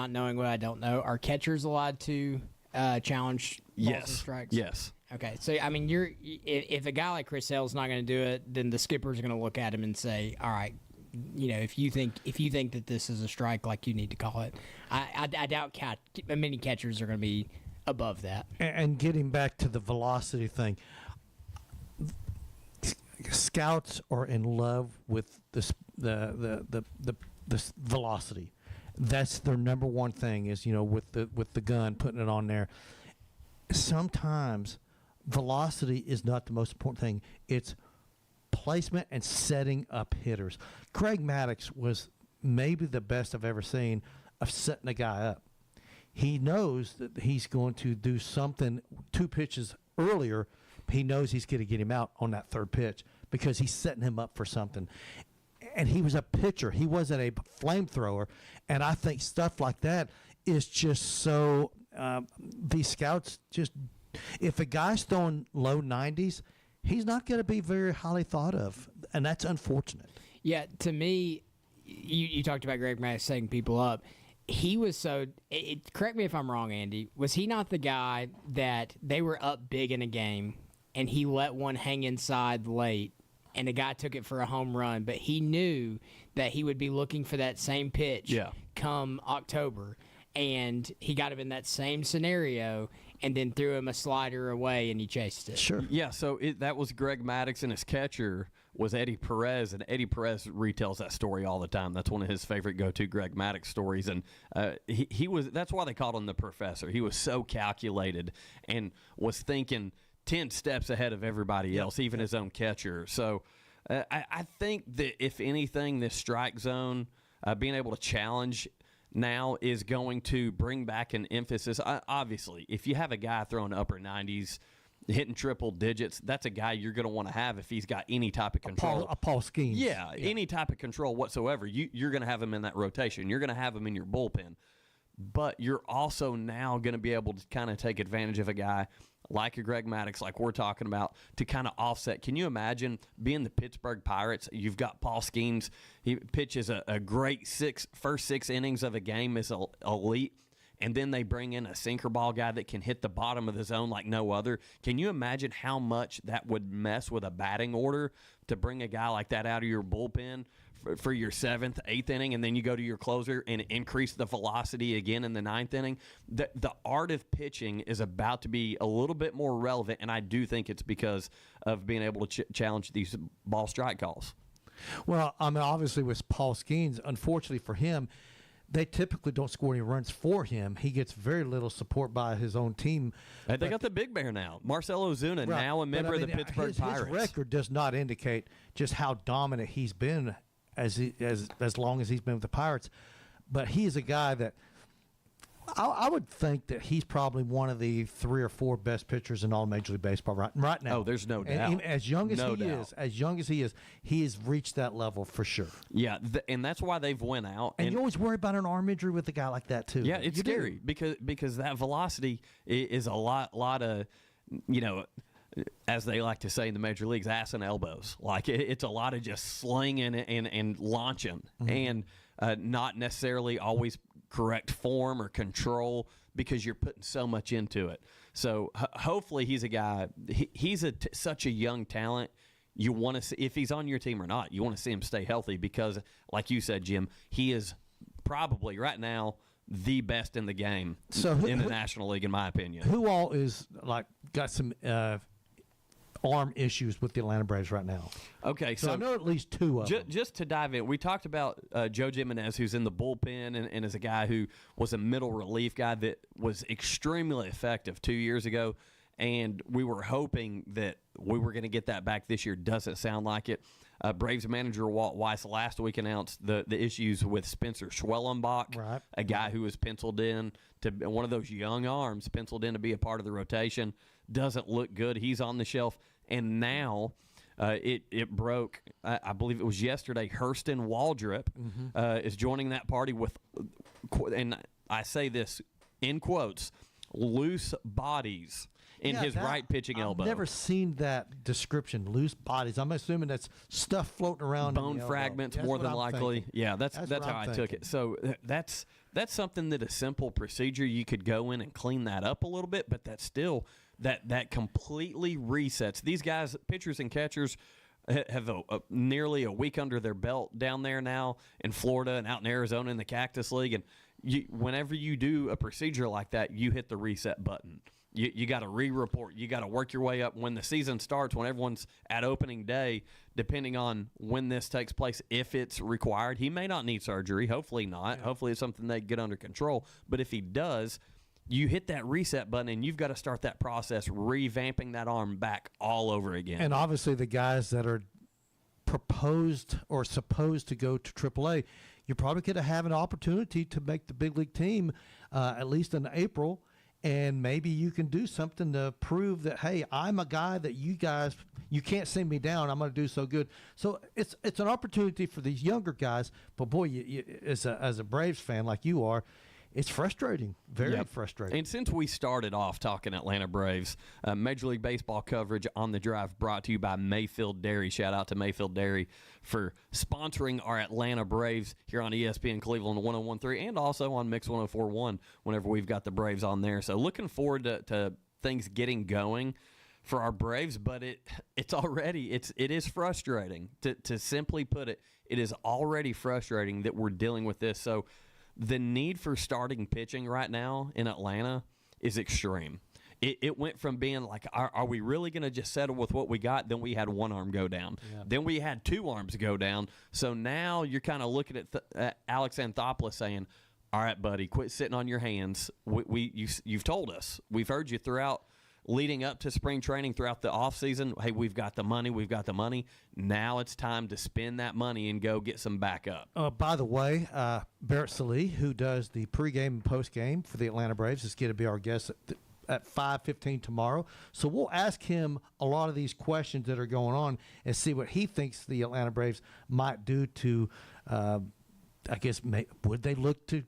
not knowing what I don't know, are catchers allowed to challenge balls and strikes? Yes. Okay, so I mean, if a guy like Chris Sale's not going to do it, then the skipper's going to look at him and say, "All right, if you think that this is a strike, like, you need to call it." I doubt many catchers are going to be above that. And getting back to the velocity thing, scouts are in love with the velocity. That's their number one thing is, with the gun, putting it on there. Sometimes velocity is not the most important thing. It's placement and setting up hitters. Craig Maddox was maybe the best I've ever seen of setting a guy up. He knows that he's going to do something 2 pitches earlier. He knows he's going to get him out on that third pitch because he's setting him up for something. And he was a pitcher. He wasn't a flamethrower. And I think stuff like that is just so these scouts just – if a guy's throwing low 90s, he's not going to be very highly thought of, and that's unfortunate. Yeah, to me, you talked about Greg Maddox setting people up. He was correct me if I'm wrong, Andy. Was he not the guy that they were up big in a game and he let one hang inside late and the guy took it for a home run, but he knew that he would be looking for that same pitch come October, and he got him in that same scenario and then threw him a slider away and he chased it? Sure. Yeah, so that was Greg Maddox, and his catcher was Eddie Perez, and Eddie Perez retells that story all the time. That's one of his favorite go-to Greg Maddox stories, and he was. That's why they called him the professor. He was so calculated and was thinking 10 steps ahead of everybody else, even his own catcher. So I think that, if anything, this strike zone, being able to challenge now, is going to bring back an emphasis. Obviously, if you have a guy throwing upper 90s, hitting triple digits, that's a guy you're going to want to have if he's got any type of control. Paul Skeens. Yeah, any type of control whatsoever. You're going to have him in that rotation. You're going to have him in your bullpen. But you're also now going to be able to kind of take advantage of a guy like a Greg Maddox, like we're talking about, to kind of offset. Can you imagine being the Pittsburgh Pirates? You've got Paul Skeens. He pitches a great first 6 innings of a game is elite. And then they bring in a sinker ball guy that can hit the bottom of the zone like no other. Can you imagine how much that would mess with a batting order to bring a guy like that out of your bullpen for your 7th, 8th inning, and then you go to your closer and increase the velocity again in the 9th inning? The art of pitching is about to be a little bit more relevant, and I do think it's because of being able to challenge these ball strike calls. Well, I mean, obviously with Paul Skeens, unfortunately for him, they typically don't score any runs for him. He gets very little support by his own team. They got the big bear now. Marcell Ozuna, now a member of the Pittsburgh Pirates. His record does not indicate just how dominant he's been as long as he's been with the Pirates. But he is a guy that I would think that he's probably one of the 3 or 4 best pitchers in all Major League Baseball right now. Oh, there's no doubt. And as young as he is, he has reached that level for sure. Yeah, and that's why they've went out. And you always worry about an arm injury with a guy like that too. Yeah, it's scary because that velocity is a lot of, as they like to say in the major leagues, ass and elbows. Like it's a lot of just slinging and launching, and not necessarily always correct form or control because you're putting so much into it. So hopefully he's a guy. He's such a young talent. You want to see, if he's on your team or not, you want to see him stay healthy because, like you said, Jim, he is probably right now the best in the game in the National League, in my opinion. Who all is got some arm issues with the Atlanta Braves right now? Okay, so I know at least 2 of them. Just to dive in, we talked about Joe Jimenez, who's in the bullpen and is a guy who was a middle relief guy that was extremely effective 2 years ago, and we were hoping that we were going to get that back this year. Doesn't sound like it. Braves manager Walt Weiss last week announced the issues with Spencer Schwellenbach, right, a guy who was penciled in to one of those young arms, penciled in to be a part of the rotation. Doesn't look good. He's on the shelf. And now it broke, I believe it was yesterday, Hurston Waldrop is joining that party with, and I say this in quotes, loose bodies in his right pitching elbow. I've never seen that description. Loose bodies. I'm assuming that's stuff floating around. Bone fragments, more than likely. Thinking. Yeah, that's how I took it. So that's something that a simple procedure you could go in and clean that up a little bit, but that's still that completely resets these guys, pitchers and catchers. Have nearly a week under their belt down there now in Florida and out in Arizona in the Cactus League. And whenever you do a procedure like that, you hit the reset button. You got to re-report. You got to work your way up when the season starts, when everyone's at opening day, depending on when this takes place, if it's required. He may not need surgery. Hopefully not. Yeah. Hopefully it's something they get under control. But if he does, you hit that reset button, and you've got to start that process, revamping that arm back all over again. And obviously the guys that are proposed or supposed to go to AAA, you're probably going to have an opportunity to make the big league team at least in April, and maybe you can do something to prove that, hey, I'm a guy that you can't send me down. I'm going to do so good. So it's an opportunity for these younger guys. But, boy, as a Braves fan like you are, it's frustrating, very frustrating. And since we started off talking Atlanta Braves, Major League Baseball coverage on the drive brought to you by Mayfield Dairy. Shout out to Mayfield Dairy for sponsoring our Atlanta Braves here on ESPN Cleveland 101.3 and also on Mix 104.1 whenever we've got the Braves on there. So looking forward to things getting going for our Braves, but it is frustrating. To simply put it, it is already frustrating that we're dealing with this. So the need for starting pitching right now in Atlanta is extreme. It went from being like, are we really going to just settle with what we got? Then we had one arm go down. Yeah. Then we had two arms go down. So now you're kind of looking at Alex Anthopoulos saying, all right, buddy, quit sitting on your hands. You've told us. We've heard you throughout leading up to spring training, throughout the offseason. Hey, we've got the money. Now it's time to spend that money and go get some backup. By the way, Barrett Sallee, who does the pregame and postgame for the Atlanta Braves, is going to be our guest at 5:15 tomorrow. So we'll ask him a lot of these questions that are going on and see what he thinks the Atlanta Braves might do to, would they look to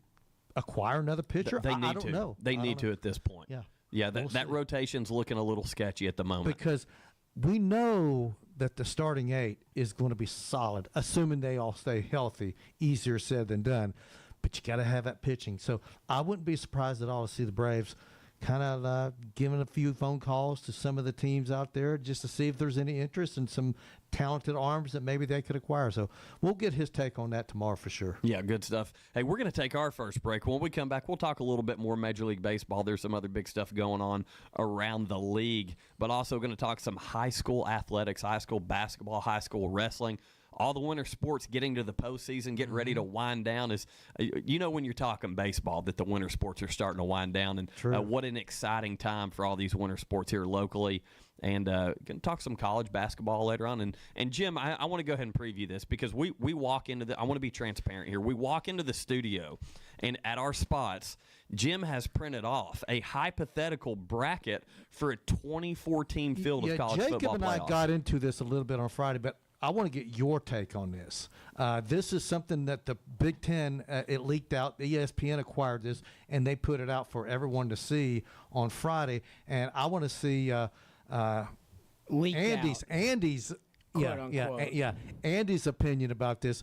acquire another pitcher? They need I don't know. They need to at this point. Yeah. Yeah, that rotation's looking a little sketchy at the moment. Because we know that the starting eight is going to be solid, assuming they all stay healthy. Easier said than done. But you got to have that pitching. So I wouldn't be surprised at all to see the Braves kind of giving a few phone calls to some of the teams out there just to see if there's any interest in some talented arms that maybe they could acquire. So we'll get his take on that tomorrow for sure. Yeah, good stuff. Hey, we're going to take our first break. When we come back, we'll talk a little bit more Major League Baseball. There's some other big stuff going on around the league, but also going to talk some high school athletics, high school basketball, high school wrestling. All the winter sports getting to the postseason, getting ready to wind down. Is when you're talking baseball that the winter sports are starting to wind down, and what an exciting time for all these winter sports here locally. And going to talk some college basketball later on. And Jim, I want to go ahead and preview this because we walk into I want to be transparent here. We walk into the studio, and at our spots, Jim has printed off a hypothetical bracket for a 2014 field of college Jacob football and playoffs. I got into this a little bit on Friday, but I want to get your take on this. This is something that the Big Ten, it leaked out. ESPN acquired this, and they put it out for everyone to see on Friday. And I want to see Andy's Andy's opinion about this.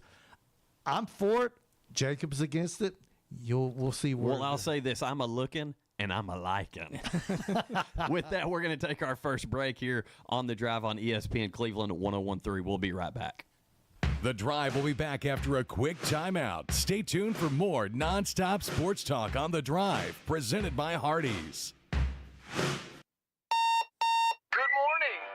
I'm for it. Jacob's against it. We'll see where. Well, I'll say this: I'm a looking. And I'm a liking. With that, we're going to take our first break here on The Drive on ESPN Cleveland at 101.3. We'll be right back. The Drive will be back after a quick timeout. Stay tuned for more nonstop sports talk on The Drive, presented by Hardees.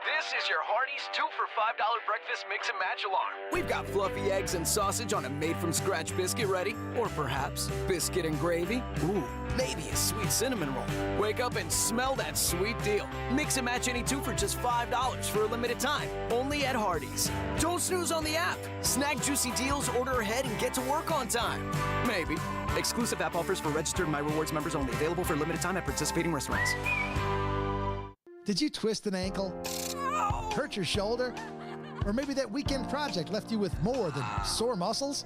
This is your Hardees 2 for $5 breakfast mix and match alarm. We've got fluffy eggs and sausage on a made-from-scratch biscuit ready. Or perhaps biscuit and gravy. Ooh, maybe a sweet cinnamon roll. Wake up and smell that sweet deal. Mix and match any two for just $5 for a limited time. Only at Hardees. Don't snooze on the app. Snag juicy deals, order ahead, and get to work on time. Maybe. Exclusive app offers for registered My Rewards members only. Available for a limited time at participating restaurants. Did you twist an ankle? Hurt your shoulder? Or maybe that weekend project left you with more than sore muscles?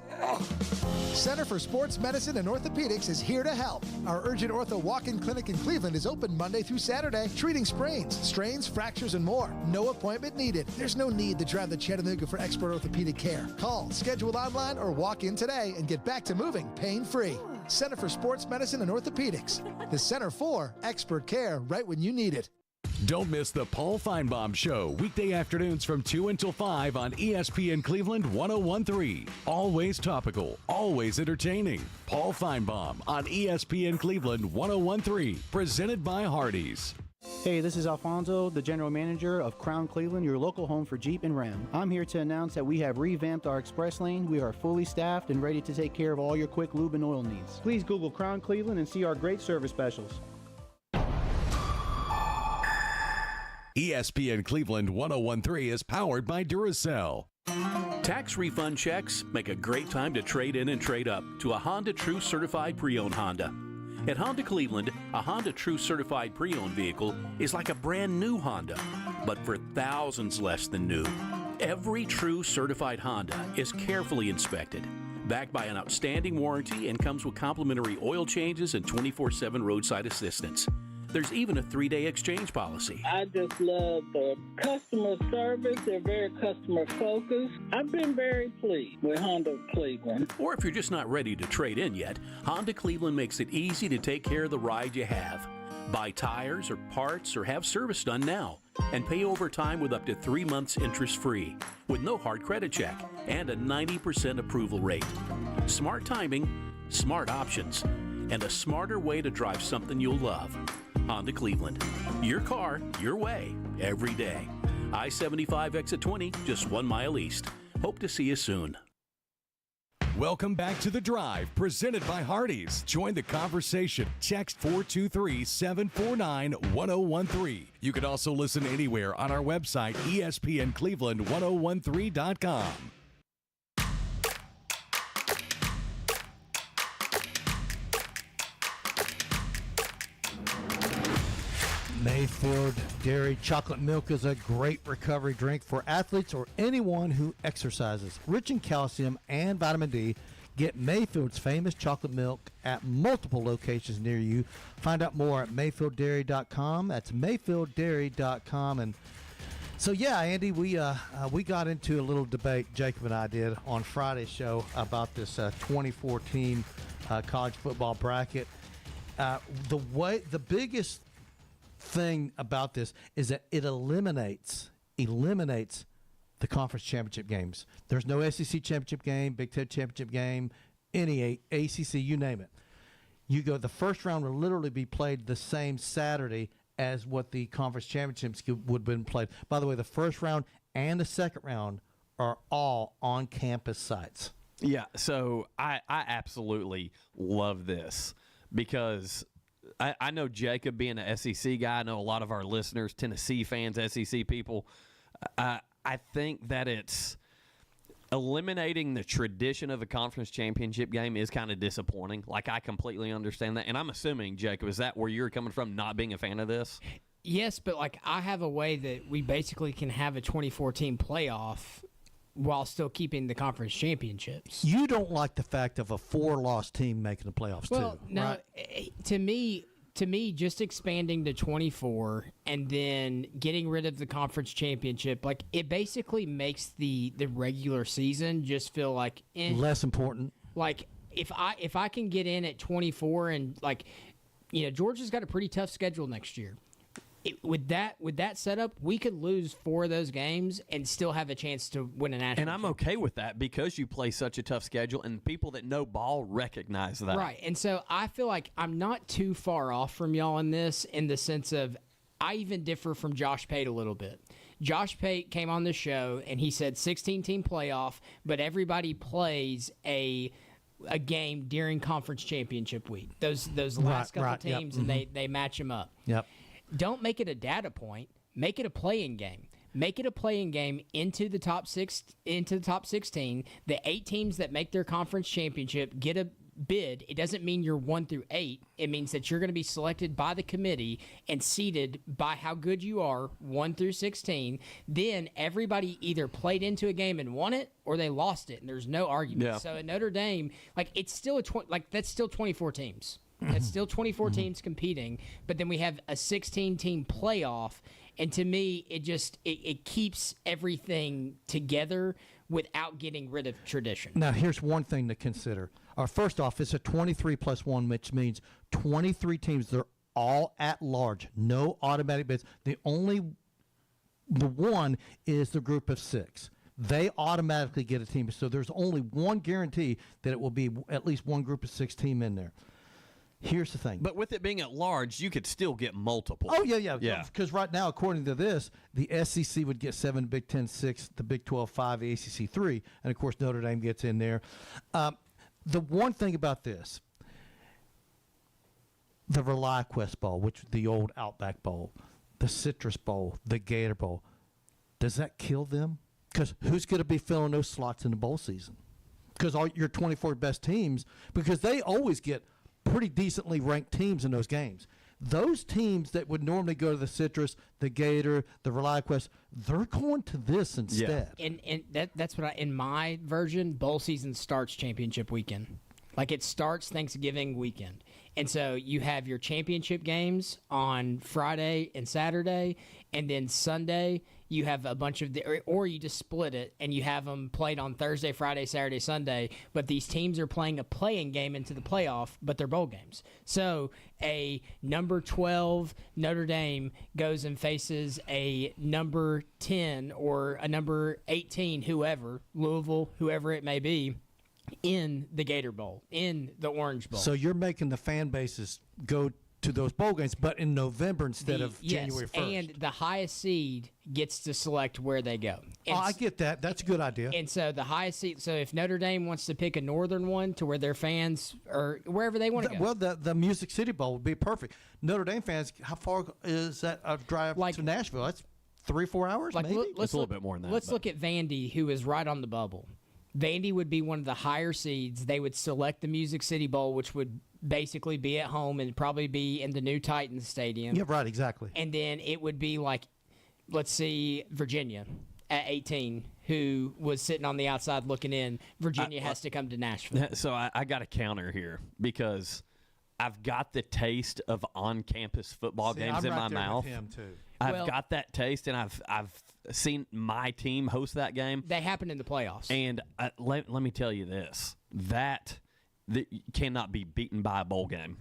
Center for Sports Medicine and Orthopedics is here to help. Our Urgent Ortho Walk-In Clinic in Cleveland is open Monday through Saturday, treating sprains, strains, fractures, and more. No appointment needed. There's no need to drive to Chattanooga for expert orthopedic care. Call, schedule online, or walk in today and get back to moving pain-free. Center for Sports Medicine and Orthopedics. The Center for expert care right when you need it. Don't miss the Paul Feinbaum Show, weekday afternoons from 2 until 5 on ESPN Cleveland 101.3. Always topical, always entertaining. Paul Feinbaum on ESPN Cleveland 101.3, presented by Hardees. Hey, this is Alfonso, the general manager of Crown Cleveland, your local home for Jeep and Ram. I'm here to announce that we have revamped our express lane. We are fully staffed and ready to take care of all your quick lube and oil needs. Please Google Crown Cleveland and see our great service specials. ESPN Cleveland 101.3 is powered by Duracell. Tax refund checks make a great time to trade in and trade up to a Honda True Certified Pre-Owned Honda. At Honda Cleveland, a Honda True Certified Pre-Owned vehicle is like a brand new Honda, but for thousands less than new. Every true certified Honda is carefully inspected, backed by an outstanding warranty, and comes with complimentary oil changes and 24/7 roadside assistance. There's even a 3-day exchange policy. I just love the customer service. They're very customer focused. I've been very pleased with Honda Cleveland. Or if you're just not ready to trade in yet, Honda Cleveland makes it easy to take care of the ride you have. Buy tires or parts or have service done now and pay over time with up to 3 months interest-free with no hard credit check and a 90% approval rate. Smart timing, smart options, and a smarter way to drive something you'll love. Honda Cleveland. Your car, your way, every day. I-75 exit 20, just 1 mile east. Hope to see you soon. Welcome back to The Drive, presented by Hardees. Join the conversation. Text 423-749-1013. You can also listen anywhere on our website, ESPNCleveland1013.com. Mayfield Dairy Chocolate Milk is a great recovery drink for athletes or anyone who exercises. Rich in calcium and vitamin D, get Mayfield's famous chocolate milk at multiple locations near you. Find out more at MayfieldDairy.com. That's MayfieldDairy.com. And so, yeah, Andy, we got into a little debate, Jacob and I did, on Friday's show about this 2014 college football bracket. The biggest thing about this is that it eliminates the conference championship games. There's no SEC championship game, Big Ten championship game, any ACC, you name it. The first round will literally be played the same Saturday as what the conference championships would have been played. By the way, the first round and the second round are all on campus sites. Yeah, so I absolutely love this because I know Jacob being an SEC guy. I know a lot of our listeners, Tennessee fans, SEC people. I think that it's eliminating the tradition of a conference championship game is kind of disappointing. Like, I completely understand that. And I'm assuming, Jacob, is that where you're coming from, not being a fan of this? Yes, but, I have a way that we basically can have a 2014 playoff while still keeping the conference championships. You don't like the fact of a 4-loss team making the playoffs, well, too, no, right? To me, just expanding to 24 and then getting rid of the conference championship, it basically makes the regular season just feel like less important. If I can get in at 24 and Georgia's got a pretty tough schedule next year. With that setup, we could lose 4 of those games and still have a chance to win a national. And I'm okay with that because you play such a tough schedule, and people that know ball recognize that. Right, and so I feel like I'm not too far off from y'all in this, in the sense of I even differ from Josh Pate a little bit. Josh Pate came on the show, and he said 16-team playoff, but everybody plays a game during conference championship week. Those last couple teams, yep. and they match them up. Yep. Don't make it a data point. Make it a playing game. Make it a playing game into the top 16. The 8 teams that make their conference championship get a bid, it doesn't mean you're 1 through 8. It means that you're going to be selected by the committee and seeded by how good you are, 1 through 16. Then everybody either played into a game and won it, or they lost it, and there's no argument. Yeah. So at Notre Dame, like it's still that's still 24 teams. That's still 24 teams competing, but then we have a 16-team playoff, and to me, it keeps everything together without getting rid of tradition. Now, here's one thing to consider. First off, it's a 23+1, which means 23 teams. They're all at large, no automatic bids. The one is the group of 6. They automatically get a team. So there's only one guarantee that it will be at least one group of 6 team in there. Here's the thing. But with it being at large, you could still get multiple. Oh, yeah. Because right now, according to this, the SEC would get 7, Big Ten 6, the Big 12 5, the ACC 3, and, of course, Notre Dame gets in there. The one thing about this, the ReliaQuest Bowl, which the old Outback Bowl, the Citrus Bowl, the Gator Bowl, does that kill them? Because who's going to be filling those slots in the bowl season? Because all your 24 best teams, because they always get pretty decently ranked teams in those games. Those teams that would normally go to the Citrus, the Gator, the ReliaQuest, they're going to this instead. Yeah. And that's what in my version, bowl season starts championship weekend. Like it starts Thanksgiving weekend. And so you have your championship games on Friday and Saturday, and then Sunday you have a bunch of or you just split it and you have them played on Thursday, Friday, Saturday, Sunday, but these teams are playing a play-in game into the playoff, but they're bowl games. So a number 12 Notre Dame goes and faces a number 10 or a number 18, whoever, Louisville, whoever it may be, in the Gator Bowl, in the Orange Bowl. So you're making the fan bases go to those bowl games, but in November instead of January 1st. And the highest seed gets to select where they go. And I get that. That's a good idea. And so the highest seed, so if Notre Dame wants to pick a northern one to where their fans, or wherever they want to go. Well, the Music City Bowl would be perfect. Notre Dame fans, how far is that drive to Nashville? That's 3-4 hours, maybe? It's a little bit more than that. Let's look at Vandy, who is right on the bubble. Vandy would be one of the higher seeds. They would select the Music City Bowl, which would basically be at home and probably be in the new Titans Stadium. Yeah, right, exactly. And then it would be like, let's see, Virginia at 18, who was sitting on the outside looking in. Virginia has to come to Nashville. So I got a counter here because I've got the taste of on-campus football games in my mouth. Him too. I've got that taste, and I've seen my team host that game. They happen in the playoffs. And let me tell you this: that cannot be beaten by a bowl game.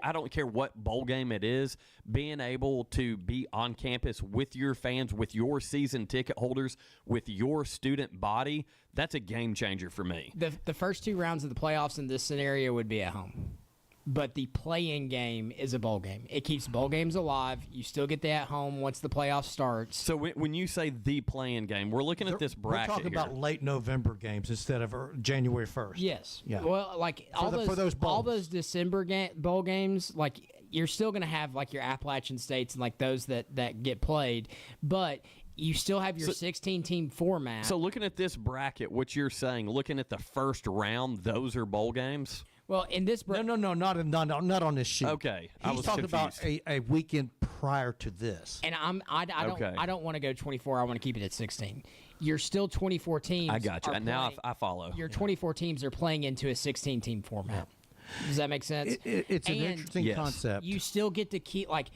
I don't care what bowl game it is. Being able to be on campus with your fans, with your season ticket holders, with your student body, that's a game changer for me. The first 2 rounds of the playoffs in this scenario would be at home. But the play-in game is a bowl game. It keeps bowl games alive. You still get that at home once the playoff starts. So when you say the play-in game, we're looking at this bracket We're talking here. about late November games instead of January 1st. Yes. Yeah. Well, like all those December bowl games, like you're still going to have like your Appalachian states and like those that get played, but you still have your 16-team format. So looking at this bracket, what you're saying, looking at the first round, those are bowl games? Well, in this no, not on this sheet. Okay, He's talking about a weekend prior to this. And I don't want to go 24. I want to keep it at 16. You're still 24 teams. I got you. Now I follow. Your 24 teams are playing into a 16-team format. Yeah. Does that make sense? It's an interesting concept. You still get to keep like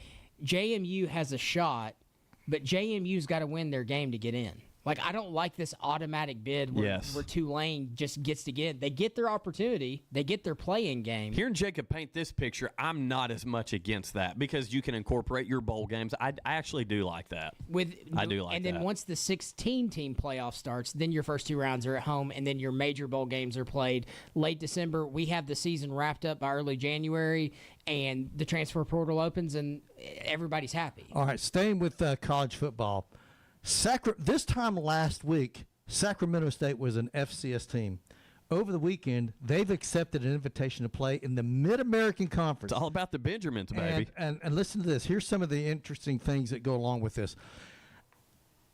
JMU has a shot, but JMU's got to win their game to get in. Like, I don't like this automatic bid where Tulane just gets to get. They get their opportunity. They get their play-in game. Hearing Jacob paint this picture, I'm not as much against that because you can incorporate your bowl games. I actually do like that. I do like that. And then once the 16-team playoff starts, then your first 2 rounds are at home, and then your major bowl games are played late December. We have the season wrapped up by early January, and the transfer portal opens, and everybody's happy. All right, staying with college football. This time last week, Sacramento State was an FCS team. Over the weekend, they've accepted an invitation to play in the Mid-American Conference. It's all about the Benjamins, baby. And listen to this. Here's some of the interesting things that go along with this.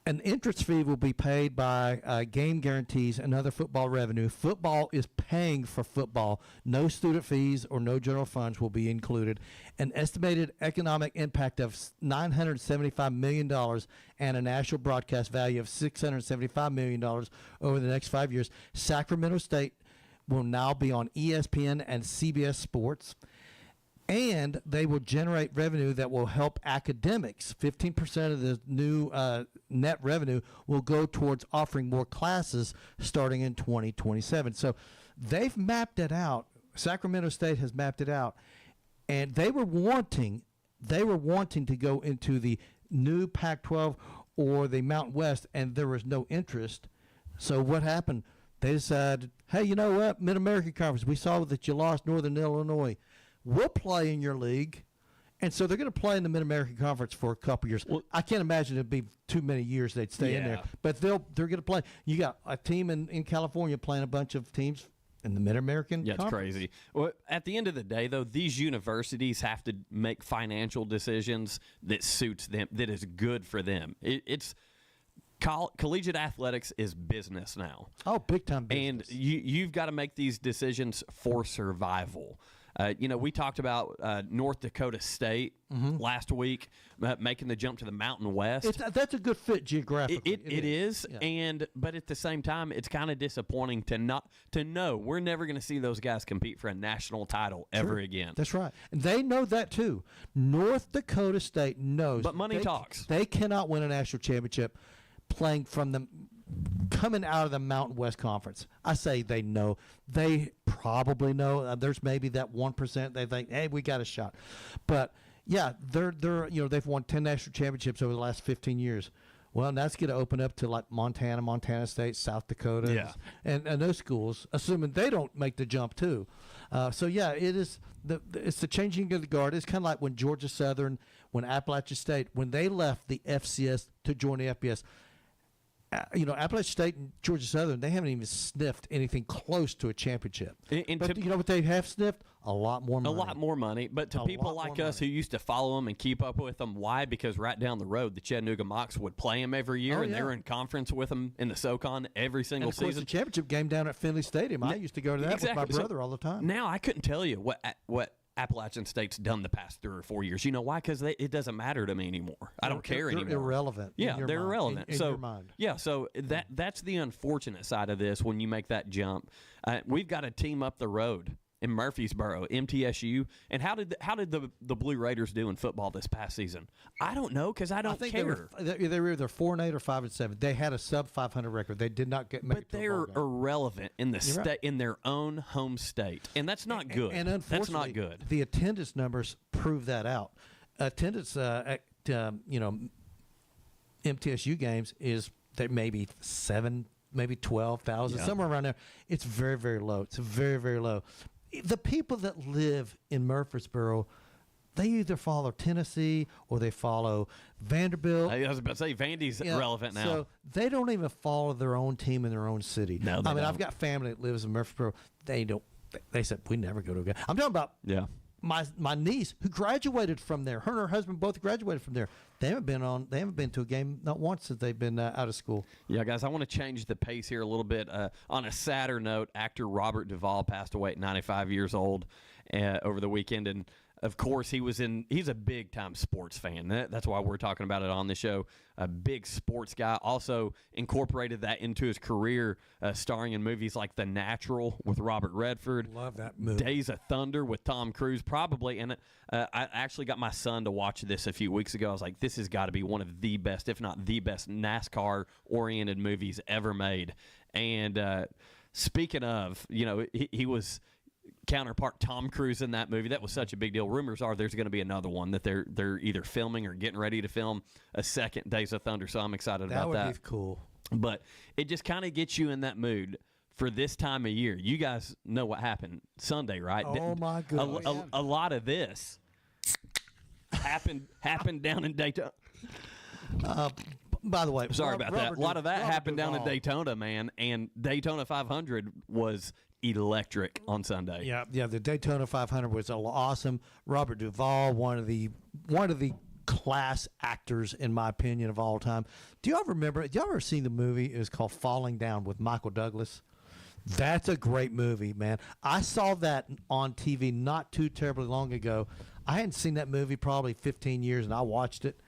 An interest fee will be paid by game guarantees and other football revenue. Football is paying for football. No student fees or no general funds will be included. An estimated economic impact of $975 million and a national broadcast value of $675 million over the next 5 years. Sacramento State will now be on ESPN and CBS Sports. And they will generate revenue that will help academics. 15% of the new net revenue will go towards offering more classes starting in 2027. So they've mapped it out. Sacramento State has mapped it out, and they were wanting to go into the new Pac-12 or the Mountain West, and there was no interest. So what happened? They decided, hey, you know what? Mid-American Conference, we saw that you lost Northern Illinois. We'll play in your league. And so they're going to play in the Mid-American Conference for a couple years. Well, I can't imagine it'd be too many years they'd stay in there. But they're going to play. You got a team in California playing a bunch of teams in the Mid-American Conference. It's crazy. Well, at the end of the day, though, these universities have to make financial decisions that suits them, that is good for them. It's collegiate athletics is business now. Oh, big time business. And you've got to make these decisions for survival. We talked about North Dakota State last week, making the jump to the Mountain West. That's a good fit geographically. It is, yeah. But at the same time, it's kind of disappointing to know we're never going to see those guys compete for a national title ever again. That's right, and they know that too. North Dakota State knows, but money talks. They cannot win a national championship playing coming out of the Mountain West Conference. I say they know. They probably know. There's maybe that 1% they think, hey, we got a shot. But yeah, they've won 10 national championships over the last 15 years. Well, and that's going to open up to like Montana State, South Dakota, and those schools, assuming they don't make the jump too. So yeah, it's the changing of the guard. It's kind of like when Georgia Southern, when Appalachian State, when they left the FCS to join the FBS. Appalachian State and Georgia Southern, they haven't even sniffed anything close to a championship. But you know what they have sniffed? A lot more money. A lot more money. But to people like us who used to follow them and keep up with them, why? Because right down the road, the Chattanooga Mocs would play them every year, and they were in conference with them in the SoCon every single season. And of course, the championship game down at Finley Stadium. I used to go to that with my brother all the time. Now, I couldn't tell you what Appalachian State's done the past 3 or 4 years. You know why? Because it doesn't matter to me anymore. I don't care anymore. They're irrelevant. Yeah, they're irrelevant. In your mind. Yeah, so that's the unfortunate side of this when you make that jump. We've got a team up the road in Murfreesboro, MTSU. And how did the Blue Raiders do in football this past season? I don't know because I don't care. They were either 4-8 or 5-7. They had a sub 500 record. They did not make it to they're irrelevant in the in their own home state, and that's not good. And unfortunately, that's not good. The attendance numbers prove that out. Attendance at MTSU games is that maybe 7, maybe 12,000, somewhere around there. It's very, very low. It's very, very low. The people that live in Murfreesboro, they either follow Tennessee or they follow Vanderbilt. I was about to say Vandy's relevant now. So they don't even follow their own team in their own city. No, they don't. I've got family that lives in Murfreesboro. They don't. They said we never go to a game. I'm talking about my niece who graduated from there. Her and her husband both graduated from there. They haven't been to a game not once since they've been out of school. Yeah, guys, I want to change the pace here a little bit. On a sadder note, actor Robert Duvall passed away at 95 years old over the weekend, and of course, he's a big-time sports fan. That's why we're talking about it on the show. A big sports guy. Also incorporated that into his career, starring in movies like The Natural with Robert Redford. Love that movie. Days of Thunder with Tom Cruise, probably. And I actually got my son to watch this a few weeks ago. I was like, this has got to be one of the best, if not the best, NASCAR-oriented movies ever made. And speaking of, he was counterpart Tom Cruise in that movie. That was such a big deal. Rumors are there's going to be another one that they're either filming or getting ready to film a second Days of Thunder, so I'm excited about that. That would be cool. But it just kind of gets you in that mood for this time of year. You guys know what happened Sunday, right? Oh, my goodness. A lot of this happened down in Daytona. By the way, sorry about that. A lot of that happened down in Daytona, man, and Daytona 500 was electric on Sunday. Yeah, the Daytona 500 was awesome. Robert Duvall, one of the class actors, in my opinion, of all time. Do y'all ever seen the movie? It's called Falling Down with Michael Douglas. That's a great movie, man. I saw that on TV not too terribly long ago. I hadn't seen that movie probably 15 years, and I watched it,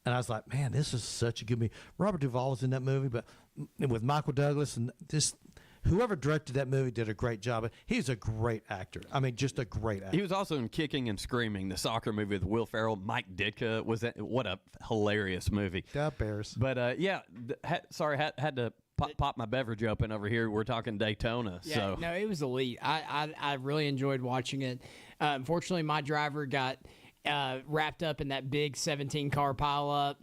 and I was like, man, this is such a good movie. Robert Duvall was in that movie, but with Michael Douglas, and just whoever directed that movie did a great job. He's a great actor. I mean, just a great actor. He was also in Kicking and Screaming, the soccer movie with Will Ferrell. Mike Ditka was that. What a hilarious movie. God Bears. But had to pop my beverage open over here. We're talking Daytona. Yeah, so no, it was elite. I really enjoyed watching it. Unfortunately, my driver got wrapped up in that big 17-car pileup,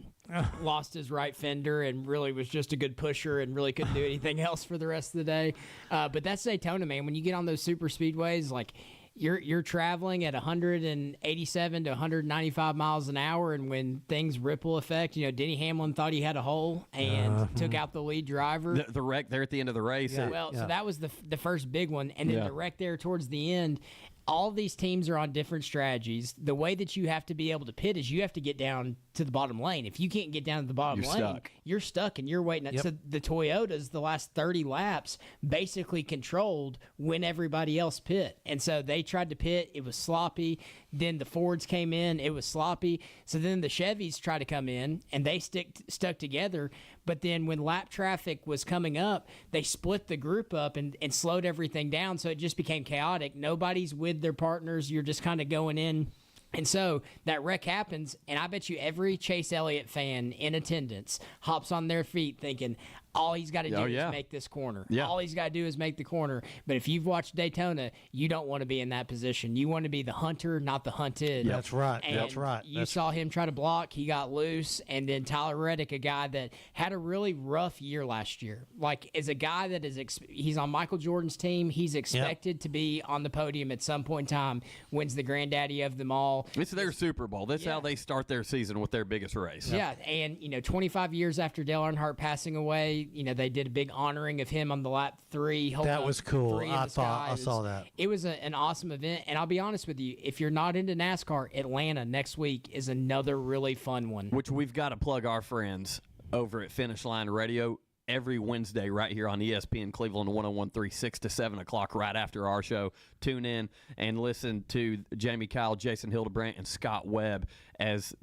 lost his right fender, and really was just a good pusher and really couldn't do anything else for the rest of the day. But that's Daytona, man. When you get on those super speedways, like you're traveling at 187 to 195 miles an hour, and when things ripple effect, Denny Hamlin thought he had a hole and took out the lead driver. The wreck there at the end of the race. Yeah. So that was the first big one, and then the wreck there towards the end. All these teams are on different strategies. The way that you have to be able to pit is you have to get down to the bottom lane. If you can't get down to the bottom lane, you're stuck and you're waiting. Yep. So the Toyotas, the last 30 laps, basically controlled when everybody else pit. And so they tried to pit. It was sloppy. Then the Fords came in. It was sloppy. So then the Chevys tried to come in, and they stuck together. But then when lap traffic was coming up, they split the group up and slowed everything down, so it just became chaotic. Nobody's with their partners. You're just kind of going in. And so that wreck happens, and I bet you every Chase Elliott fan in attendance hops on their feet thinking, all he's got to do is make this corner. Yeah. All he's got to do is make the corner. But if you've watched Daytona, you don't want to be in that position. You want to be the hunter, not the hunted. Yep. That's right. And That's right. You saw him try to block. He got loose. And then Tyler Reddick, a guy that had a really rough year last year. Like, as a guy that he's on Michael Jordan's team, he's expected to be on the podium at some point in time, wins the granddaddy of them all. It's their Super Bowl. That's how they start their season, with their biggest race. Yeah, and 25 years after Dale Earnhardt passing away, they did a big honoring of him on the lap 3. That was cool. I saw that. It was an awesome event, and I'll be honest with you, if you're not into NASCAR, Atlanta next week is another really fun one. Which we've got to plug our friends over at Finish Line Radio every Wednesday right here on ESPN Cleveland 101.3, 6 to 7 o'clock right after our show. Tune in and listen to Jamie Kyle, Jason Hildebrandt, and Scott Webb, as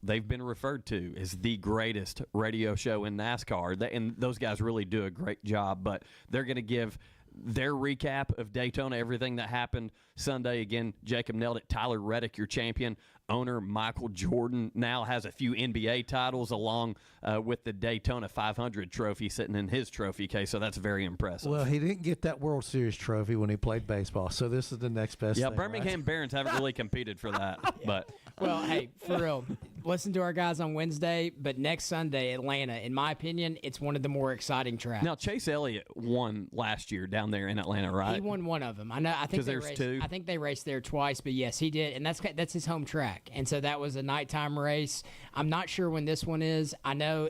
they've been referred to as the greatest radio show in NASCAR. And those guys really do a great job, but they're going to give their recap of Daytona, everything that happened Sunday. Again, Jacob nailed it. Tyler Reddick, your champion. Owner Michael Jordan now has a few NBA titles, along with the Daytona 500 trophy sitting in his trophy case, so that's very impressive. Well, he didn't get that World Series trophy when he played baseball, so this is the next best thing. Birmingham right? Barons haven't really competed for that. But well, hey, for real, listen to our guys on Wednesday, but next Sunday, Atlanta, in my opinion, it's one of the more exciting tracks. Now, Chase Elliott won last year down there in Atlanta, right? He won one of them. I know. I think there's two. I think they raced there twice, but yes, he did, and that's his home track. And so that was a nighttime race. I'm not sure when this one is. I know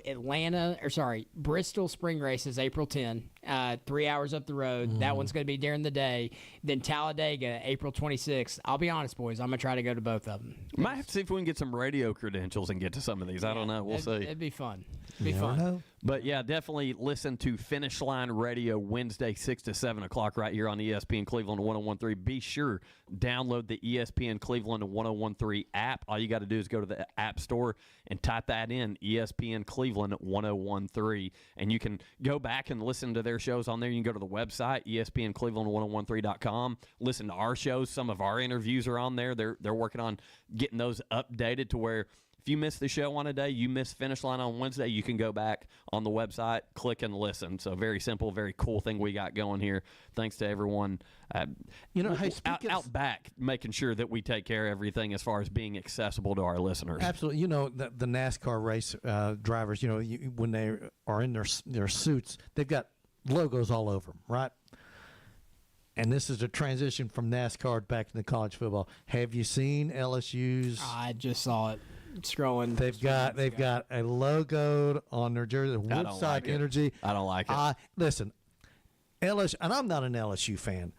Bristol Spring Race is April 10, 3 hours up the road. That one's going to be during the day. Then Talladega, April 26th. I'll be honest, boys, I'm going to try to go to both of them. Might have to see if we can get some radio credentials and get to some of these. I don't know. We'll see. It'd be fun. It'd be You never fun. know. But, yeah, definitely listen to Finish Line Radio Wednesday, 6 to 7 o'clock right here on ESPN Cleveland 101.3. Be sure, download the ESPN Cleveland 101.3 app. All you got to do is go to the App Store and type that in, ESPN Cleveland 101.3. And you can go back and listen to their shows on there. You can go to the website, ESPNCleveland1013.com. Listen to our shows. Some of our interviews are on there. They're working on getting those updated to where if you miss the show on a day, you miss Finish Line on Wednesday, you can go back on the website, click and listen. So very simple, very cool thing we got going here. Thanks to everyone. Hey, out back, making sure that we take care of everything as far as being accessible to our listeners. Absolutely. The NASCAR race drivers, when they are in their suits, they've got logos all over them, right? And this is a transition from NASCAR back into college football. Have you seen LSU's? I just saw it. Scrolling. They've got a logo on their jersey, Woodside Energy. I don't like it. Listen, LSU, and I'm not an LSU fan.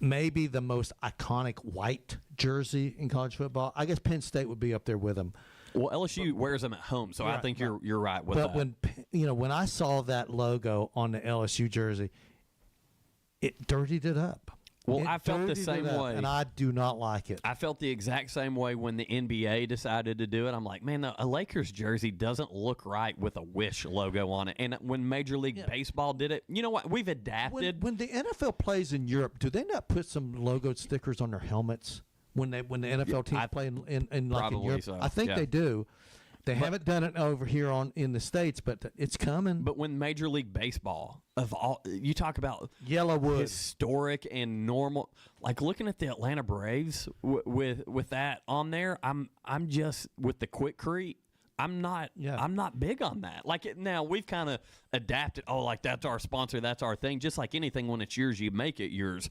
Maybe the most iconic white jersey in college football. I guess Penn State would be up there with them. Well, LSU wears them at home, so I think you're right with that. But when I saw that logo on the LSU jersey, it dirtied it up. Well, I felt the same way. And I do not like it. I felt the exact same way when the NBA decided to do it. I'm like, man, a Lakers jersey doesn't look right with a Wish logo on it. And when Major League Baseball did it, you know what? We've adapted. When the NFL plays in Europe, do they not put some logo stickers on their helmets when the NFL teams play in like in Europe? So. I think they do. They haven't done it over here in the States, but it's coming. But when Major League Baseball, you talk about Yellowwood, historic and normal, like looking at the Atlanta Braves with that on there, I'm just with the Quikrete. I'm not big on that. Like now we've kind of adapted. Oh, like that's our sponsor, that's our thing. Just like anything, when it's yours, you make it yours.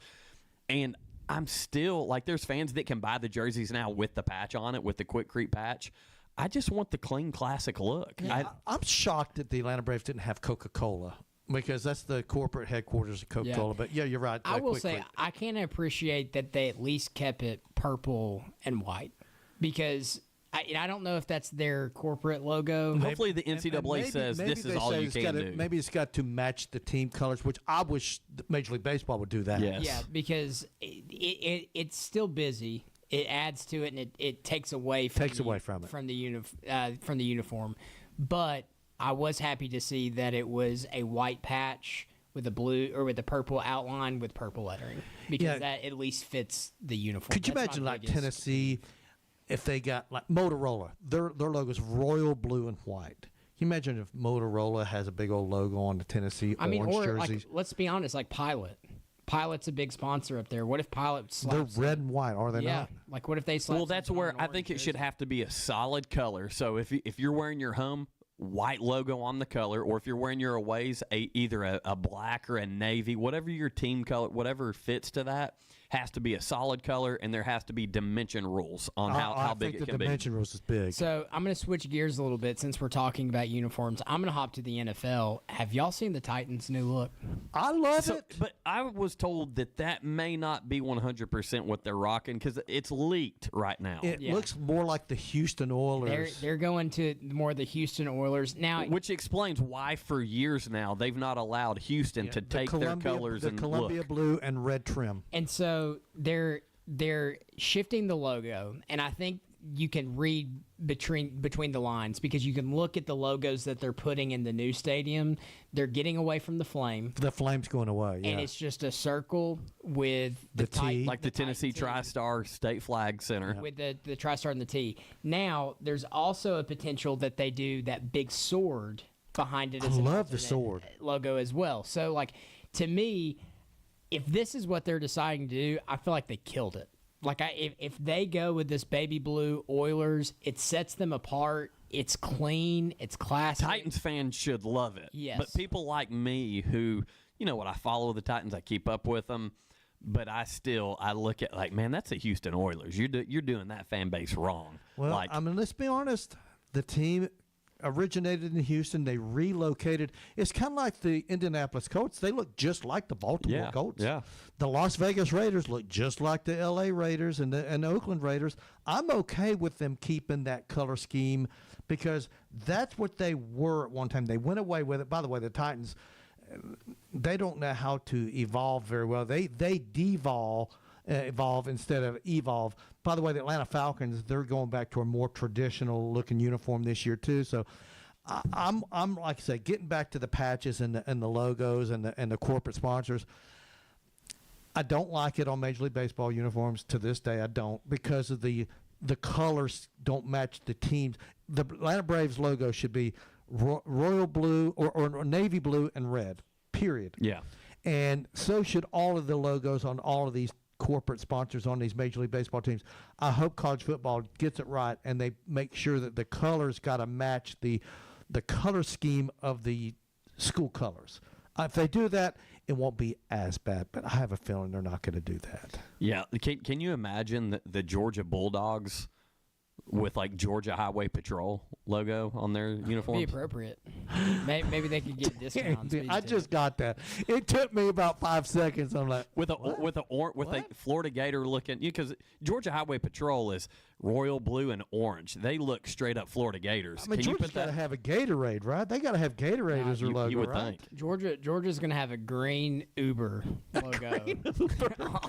And I'm still like, there's fans that can buy the jerseys now with the patch on it, with the Quikrete patch. I just want the clean, classic look. Yeah, I'm shocked that the Atlanta Braves didn't have Coca-Cola, because that's the corporate headquarters of Coca-Cola. Yeah. But, yeah, you're right. I will say I can appreciate that they at least kept it purple and white, because I don't know if that's their corporate logo. Hopefully the NCAA says this is all you can do. Maybe it's got to match the team colors, which I wish Major League Baseball would do that. Yes. Yeah, because it's still busy. It adds to it, and it takes away from the uniform. But I was happy to see that it was a white patch with a blue or with a purple outline with purple lettering, because that at least fits the uniform. Could you imagine like Tennessee if they got like Motorola? Their logo is royal blue and white. Can you imagine if Motorola has a big old logo on the Tennessee orange jerseys? Like, let's be honest, like Pilot. Pilot's a big sponsor up there. What if Pilot slaps They're red and white, are they not? Yeah. Like, what if they slap? Well, that's where I think it should have to be a solid color. So if you're wearing your home, white logo on the color, or if you're wearing your aways, either a black or a navy, whatever your team color, whatever fits to that, has to be a solid color, and there has to be dimension rules on how big it can be. I think the dimension rules is big. So I'm going to switch gears a little bit since we're talking about uniforms. I'm going to hop to the NFL. Have y'all seen the Titans' new look? I love it. But I was told that may not be 100% what they're rocking, because it's leaked right now. It looks more like the Houston Oilers. They're going to more the Houston Oilers now, which explains why for years now they've not allowed Houston to take their colors and look. The Columbia blue and red trim. And so they're shifting the logo, and I think you can read between the lines, because you can look at the logos that they're putting in the new stadium. They're getting away from the flame. The flame's going away, yeah. And it's just a circle with the T. Like the Tennessee TriStar State Flag Center. With the TriStar and the T. Now, there's also a potential that they do that big sword behind it. I love the sword logo as well. So, like, to me, if this is what they're deciding to do, I feel like they killed it. Like, if they go with this baby blue Oilers, it sets them apart. It's clean. It's classy. Titans fans should love it. Yes. But people like me who, you know what, I follow the Titans. I keep up with them. But I look at like, man, that's the Houston Oilers. You're doing that fan base wrong. Well, I mean, let's be honest. The team originated in Houston. They relocated. It's kind of like the Indianapolis Colts. They look just like the Baltimore Colts. Yeah. The Las Vegas Raiders look just like the L.A. Raiders and the Oakland Raiders. I'm okay with them keeping that color scheme, because that's what they were at one time. They went away with it. By the way, the Titans, they don't know how to evolve very well. They devolve. Evolve instead of evolve. By the way, the Atlanta Falcons, they're going back to a more traditional looking uniform this year too. So I'm like I said, getting back to the patches and the logos and the corporate sponsors. I don't like it on Major League Baseball uniforms to this day. I don't, because of the colors don't match the teams. The Atlanta Braves logo should be royal blue or navy blue and red. Period. Yeah. And so should all of the logos on all of these corporate sponsors on these Major League Baseball teams. I hope college football gets it right, and they make sure that the colors got to match the color scheme of the school colors. If they do that, it won't be as bad, but I have a feeling they're not going to do that. Yeah. Can you imagine the Georgia Bulldogs with like Georgia Highway Patrol logo on their uniforms? Be appropriate. Maybe they could get discounts. I just got that. It took me about 5 seconds. I'm like, with a Florida Gator looking, because Georgia Highway Patrol is royal blue and orange. They look straight up Florida Gators. I mean, Can you Georgia's put got to that? have a Gatorade, right? They got to have Gatorade as their logo, You would right? think. Georgia's going to have a green Uber logo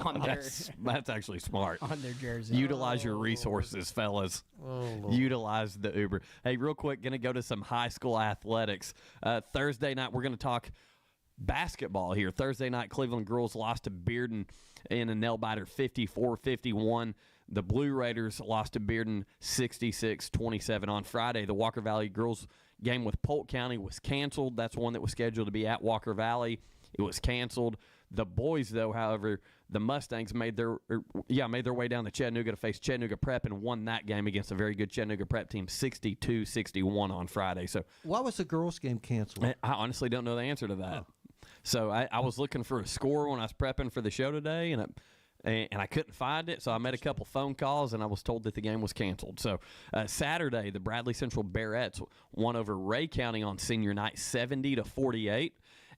on their That's actually smart. on their jersey. Utilize your resources, fellas. Oh, Lord. Utilize the Uber. Hey, real quick, going to go to some high school athletics. Thursday night, we're going to talk basketball here. Thursday night, Cleveland girls lost to Bearden in a nail-biter 54-51. The Blue Raiders lost to Bearden 66-27. On Friday, the Walker Valley girls game with Polk County was canceled. That's one that was scheduled to be at Walker Valley. It was canceled. The boys, though, however, the Mustangs made their way down to Chattanooga to face Chattanooga Prep and won that game against a very good Chattanooga Prep team 62-61 on Friday. So Why was the girls' game canceled? I honestly don't know the answer to that. So I was looking for a score when I was prepping for the show today, and I couldn't find it. So I made a couple phone calls, and I was told that the game was canceled. So Saturday, the Bradley Central Bearettes won over Ray County on senior night 70-48.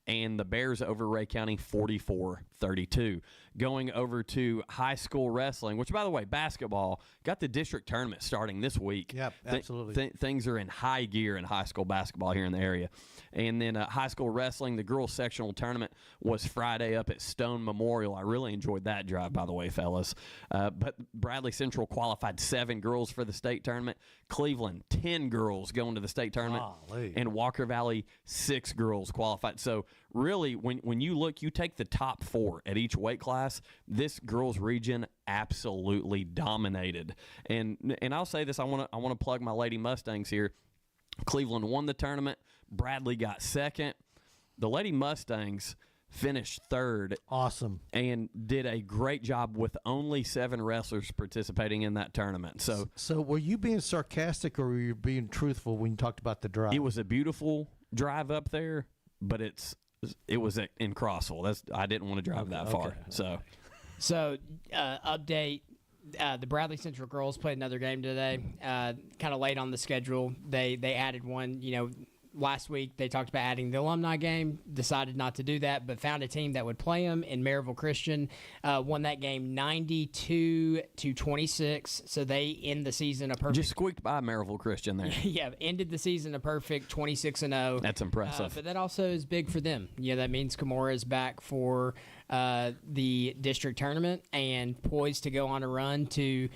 And the Bears over Ray County 44-32. Going over to high school wrestling, which, by the way, basketball got the district tournament starting this week. Yep, absolutely. Things are in high gear in high school basketball here in the area. And then high school wrestling, the girls' sectional tournament was Friday up at Stone Memorial. I really enjoyed that drive, by the way, fellas. But Bradley Central qualified 7 girls for the state tournament. Cleveland, 10 girls going to the state tournament. Golly. And Walker Valley, 6 girls qualified. So really, when you look, you take the top 4 at each weight class, this girls region absolutely dominated. And I'll say this, I want to plug my Lady Mustangs here. Cleveland won the tournament. Bradley got second. The Lady Mustangs finished third. Awesome. And did a great job with only 7 wrestlers participating in that tournament. So were you being sarcastic or were you being truthful when you talked about the drive? it was a beautiful drive up there, but it was in Crossville. I didn't want to drive that far. So, update. The Bradley Central girls played another game today. Kind of late on the schedule. They added one. Last week they talked about adding the alumni game. Decided not to do that, but found a team that would play them in Maryville Christian. Won that game 92-26. So they end the season a perfect. Just squeaked by Maryville Christian there. Yeah, ended the season a perfect 26-0. That's impressive. But that also is big for them. That means Kimura is back for the district tournament and poised to go on a run to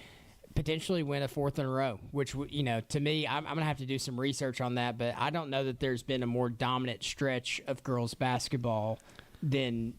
potentially win a 4th in a row, which, to me, I'm going to have to do some research on that, but I don't know that there's been a more dominant stretch of girls basketball than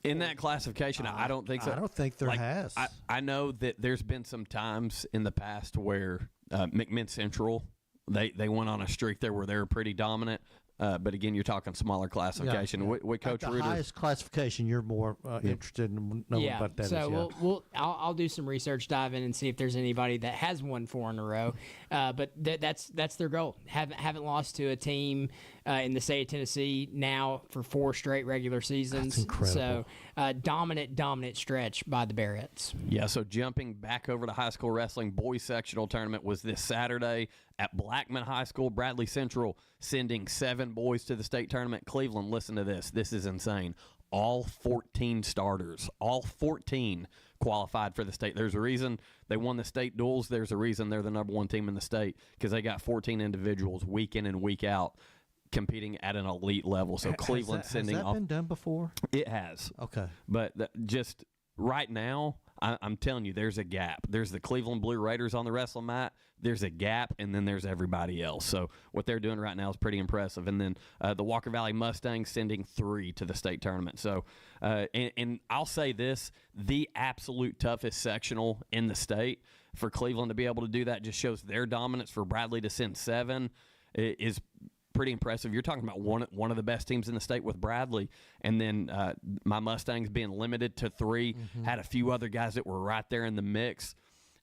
in that classification. I don't think so. I don't think there has. I know that there's been some times in the past where McMinn Central, they went on a streak there where they were pretty dominant. But again, you're talking smaller classification. Yeah. With Coach At the Ruder, highest classification, you're more interested in knowing about that. So I'll do some research, dive in, and see if there's anybody that has won 4 in a row. But that's their goal. Haven't lost to a team in the state of Tennessee now for 4 straight regular seasons. That's incredible. So dominant stretch by the Barretts. Yeah. So jumping back over to high school wrestling, boys sectional tournament was this Saturday at Blackman High School. Bradley Central sending 7 boys to the state tournament. Cleveland, listen to this. This is insane. All 14 starters, all 14 qualified for the state. There's a reason they won the state duels. There's a reason they're the number 1 team in the state, because they got 14 individuals week in and week out competing at an elite level. So Cleveland sending has that been done before? It has. Okay. But just right now, I'm telling you, there's a gap. There's the Cleveland Blue Raiders on the wrestling mat. There's a gap, and then there's everybody else. So what they're doing right now is pretty impressive. And then the Walker Valley Mustangs sending 3 to the state tournament. So, and I'll say this, the absolute toughest sectional in the state, for Cleveland to be able to do that just shows their dominance. For Bradley to send 7 is pretty impressive. You're talking about one of the best teams in the state with Bradley, and then my Mustangs being limited to 3, had a few other guys that were right there in the mix.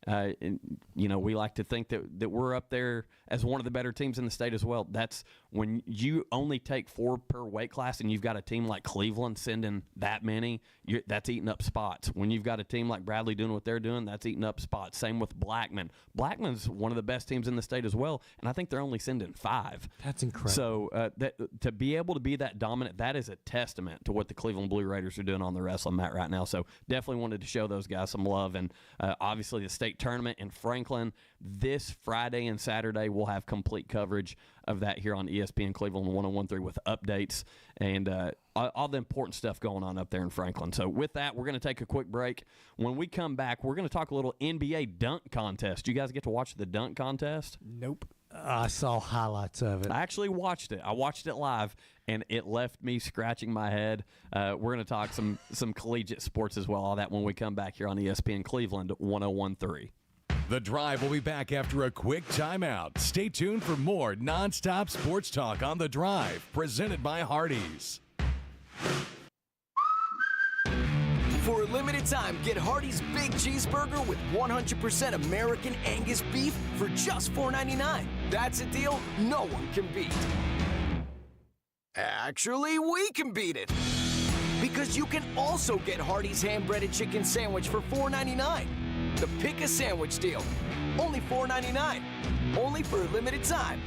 And, we like to think that we're up there as one of the better teams in the state as well. That's when you only take 4 per weight class and you've got a team like Cleveland sending that many, that's eating up spots. When you've got a team like Bradley doing what they're doing, that's eating up spots. Same with Blackman. Blackman's one of the best teams in the state as well, and I think they're only sending 5. That's incredible. So to be able to be that dominant, that is a testament to what the Cleveland Blue Raiders are doing on the wrestling mat right now. So definitely wanted to show those guys some love, and obviously the state state tournament in Franklin this Friday and Saturday. We'll have complete coverage of that here on ESPN Cleveland 101.3 with updates and all the important stuff going on up there in Franklin. So with that, we're going to take a quick break. When we come back, we're going to talk a little NBA dunk contest. You guys get to watch the dunk contest? Nope. I saw highlights of it. I actually watched it. I watched it live, and it left me scratching my head. We're going to talk some collegiate sports as well, all that when we come back here on ESPN Cleveland 101.3. The Drive will be back after a quick timeout. Stay tuned for more nonstop sports talk on The Drive, presented by Hardees. For a limited time, get Hardee's Big Cheeseburger with 100% American Angus beef for just $4.99. That's a deal no one can beat. Actually, we can beat it. Because you can also get Hardee's hand-breaded chicken sandwich for $4.99. The Pick a Sandwich deal. Only $4.99. Only for a limited time.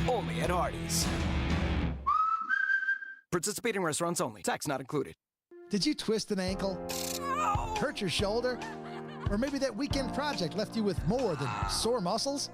Only at Hardee's. Participating restaurants only. Tax not included. Did you twist an ankle? Hurt your shoulder? Or maybe that weekend project left you with more than sore muscles?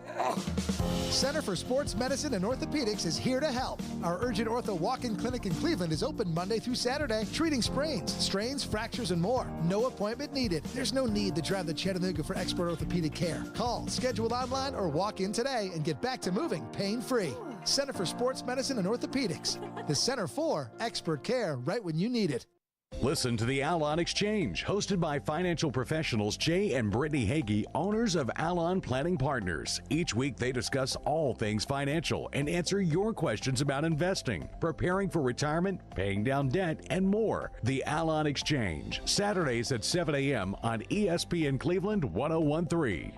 Center for Sports Medicine and Orthopedics is here to help. Our urgent ortho walk-in clinic in Cleveland is open Monday through Saturday, treating sprains, strains, fractures, and more. No appointment needed. There's no need to drive to Chattanooga for expert orthopedic care. Call, schedule online, or walk in today and get back to moving pain-free. Center for Sports Medicine and Orthopedics. The Center for expert care right when you need it. Listen to the Alon Exchange, hosted by financial professionals Jay and Brittany Hagee, owners of Alon Planning Partners. Each week, they discuss all things financial and answer your questions about investing, preparing for retirement, paying down debt, and more. The Alon Exchange, Saturdays at 7 a.m. on ESPN Cleveland 101.3.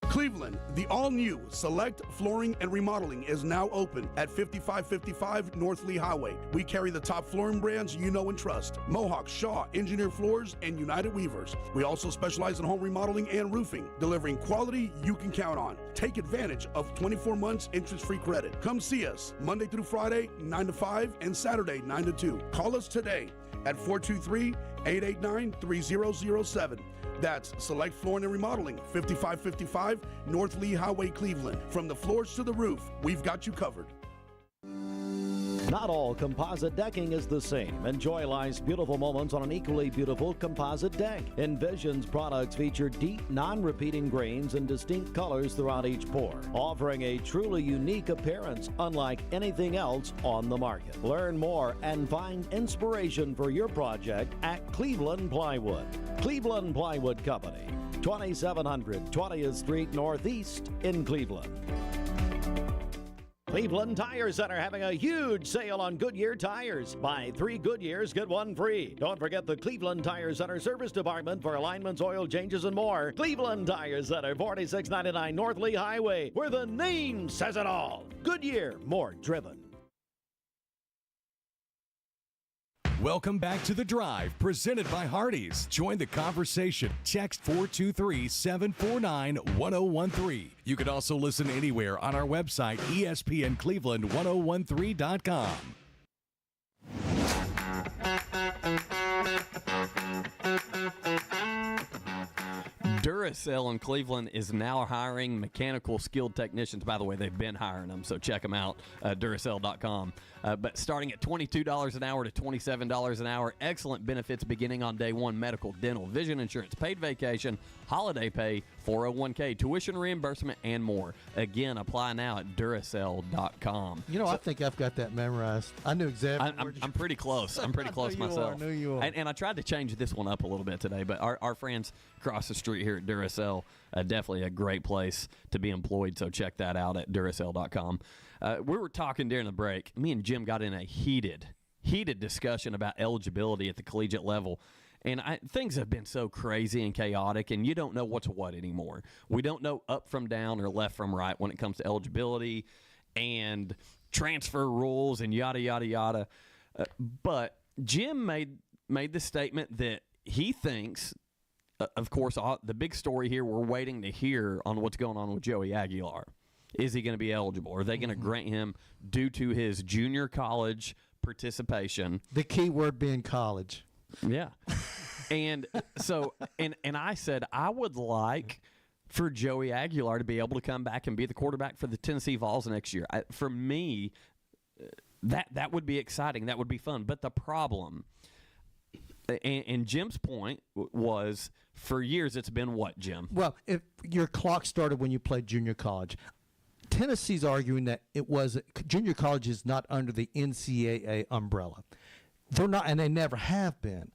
Cleveland, the all-new Select Flooring and Remodeling is now open at 5555 North Lee Highway. We carry the top flooring brands you know and trust: Mohawk, Shaw, Engineered Floors, and United Weavers. We also specialize in home remodeling and roofing, delivering quality you can count on. Take advantage of 24 months interest-free credit. Come see us Monday through Friday, 9 to 5, and Saturday, 9 to 2. Call us today at 423-889-3007. That's Select Flooring and Remodeling, 5555 North Lee Highway, Cleveland. From the floors to the roof, we've got you covered. Not all composite decking is the same. Enjoy life's beautiful moments on an equally beautiful composite deck. Envision's products feature deep, non-repeating grains and distinct colors throughout each pour, offering a truly unique appearance unlike anything else on the market. Learn more and find inspiration for your project at Cleveland Plywood. Cleveland Plywood Company, 2700 20th Street Northeast in Cleveland. Cleveland Tire Center having a huge sale on Goodyear tires. Buy 3 Goodyears, get 1 free. Don't forget the Cleveland Tire Center service department for alignments, oil changes, and more. Cleveland Tire Center, 4699 North Lee Highway, where the name says it all. Goodyear, more driven. Welcome back to The Drive, presented by Hardees. Join the conversation. Text 423-749-1013. You can also listen anywhere on our website, ESPNCleveland1013.com. Duracell in Cleveland is now hiring mechanical skilled technicians. By the way, they've been hiring them, so check them out, Duracell.com. But starting at $22 an hour to $27 an hour, excellent benefits beginning on day one: medical, dental, vision insurance, paid vacation, holiday pay, 401k, tuition reimbursement, and more. Again, apply now at Duracell.com. You know, I think I've got that memorized. I knew exactly. I'm pretty close. I'm pretty close myself. I knew you are. And I tried to change this one up a little bit today, but our friends across the street here at Duracell, definitely a great place to be employed, so check that out at Duracell.com. We were talking during the break. Me and Jim got in a heated discussion about eligibility at the collegiate level. And things have been so crazy and chaotic, and you don't know what's what anymore. We don't know up from down or left from right when it comes to eligibility and transfer rules and yada, yada, yada. But Jim made the statement that he thinks, of course, the big story here, we're waiting to hear on what's going on with Joey Aguilar. Is he going to be eligible? Are they going to grant him due to his junior college participation? The key word being college. Yeah. And so, and I said, I would like for Joey Aguilar to be able to come back and be the quarterback for the Tennessee Vols next year. For me, that would be exciting. That would be fun. But the problem, and Jim's point was, for years it's been what, Jim? Well, if your clock started when you played junior college. Tennessee's arguing that junior college is not under the NCAA umbrella. They're not, and they never have been.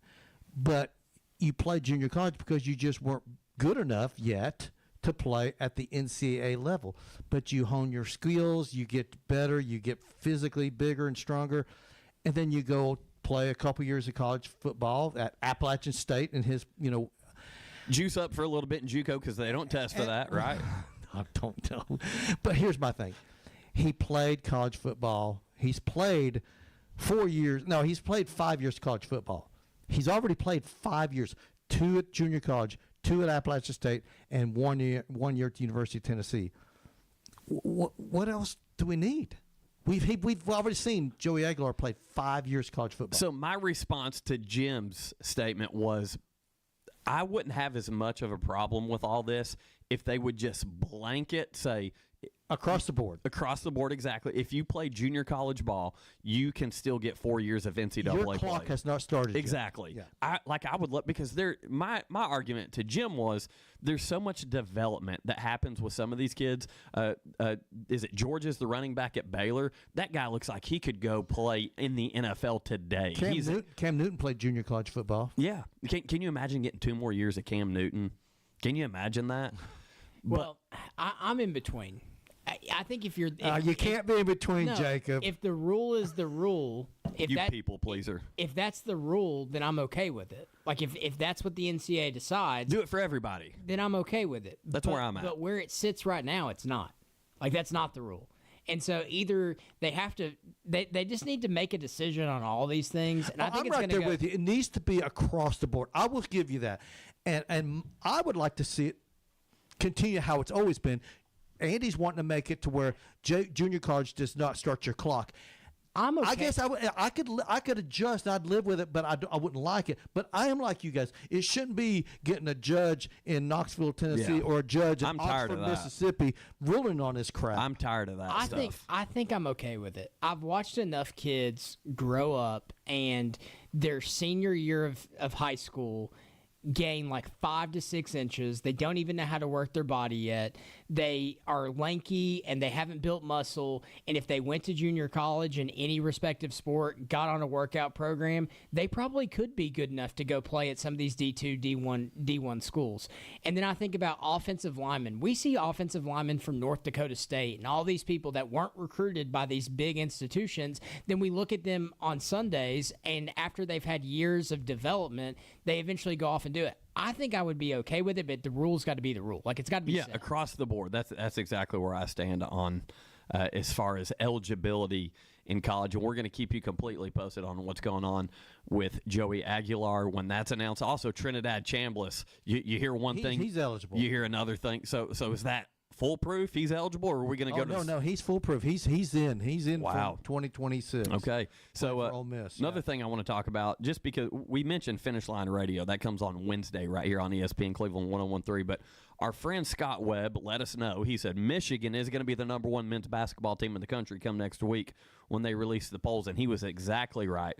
But you played junior college because you just weren't good enough yet to play at the NCAA level. But you hone your skills, you get better, you get physically bigger and stronger, and then you go play a couple years of college football at Appalachian State and juice up for a little bit in JUCO because they don't test for that, right? I don't know. But here's my thing. He played college football. He's played 4 years. No, he's played 5 years of college football. He's already played 5 years, 2 at junior college, 2 at Appalachian State, and 1 year at the University of Tennessee. What else do we need? We've already seen Joey Aguilar play 5 years of college football. So my response to Jim's statement was, I wouldn't have as much of a problem with all this if they would just blanket say, across the board. Across the board, exactly. If you play junior college ball, you can still get 4 years of NCAA play. Your clock has not started exactly. yet. Exactly. I would look, because my argument to Jim was, there's so much development that happens with some of these kids. Is it George's the running back at Baylor? That guy looks like he could go play in the NFL today. Cam Newton played junior college football. Yeah. Can you imagine getting 2 more years of Cam Newton? Can you imagine that? Well, I'm in between. I think if you're... you can't be in between, Jacob. If the rule is the rule... people pleaser. If that's the rule, then I'm okay with it. Like, if that's what the NCAA decides... Do it for everybody. Then I'm okay with it. That's where I'm at. But where it sits right now, it's not. Like, that's not the rule. And so either they have to... They just need to make a decision on all these things. And I think I'm it's right there with you. It needs to be across the board. I will give you that. And I would like to see it continue how it's always been. Andy's wanting to make it to where junior college does not start your clock. I'm okay. I guess I could adjust. I'd live with it, but I wouldn't like it. But I am like you guys. It shouldn't be getting a judge in Knoxville, Tennessee, or a judge in Oxford, Mississippi, ruling on this crap. I'm tired of that stuff. I think I'm okay with it. I've watched enough kids grow up and their senior year of high school gain like 5 to 6 inches. They don't even know how to work their body yet. They are lanky and they haven't built muscle. And if they went to junior college in any respective sport, got on a workout program, they probably could be good enough to go play at some of these D2, D1 schools. And then I think about offensive linemen. We see offensive linemen from North Dakota State and all these people that weren't recruited by these big institutions. Then we look at them on Sundays, and after they've had years of development, they eventually go off and do it. I think I would be okay with it, but the rule's got to be the rule. Like, it's got to be set. Across the board. That's exactly where I stand on as far as eligibility in college. And we're going to keep you completely posted on what's going on with Joey Aguilar when that's announced. Also, Trinidad Chambliss. You hear one thing. He's eligible. You hear another thing. So is that foolproof? He's eligible, or are we going to go to... No, he's foolproof. He's in. He's in for 2026. Okay. So Ole Miss, another thing I want to talk about, just because we mentioned Finish Line Radio, that comes on Wednesday right here on ESPN Cleveland 101.3, but our friend Scott Webb let us know. He said Michigan is going to be the number 1 men's basketball team in the country come next week when they release the polls, and he was exactly right.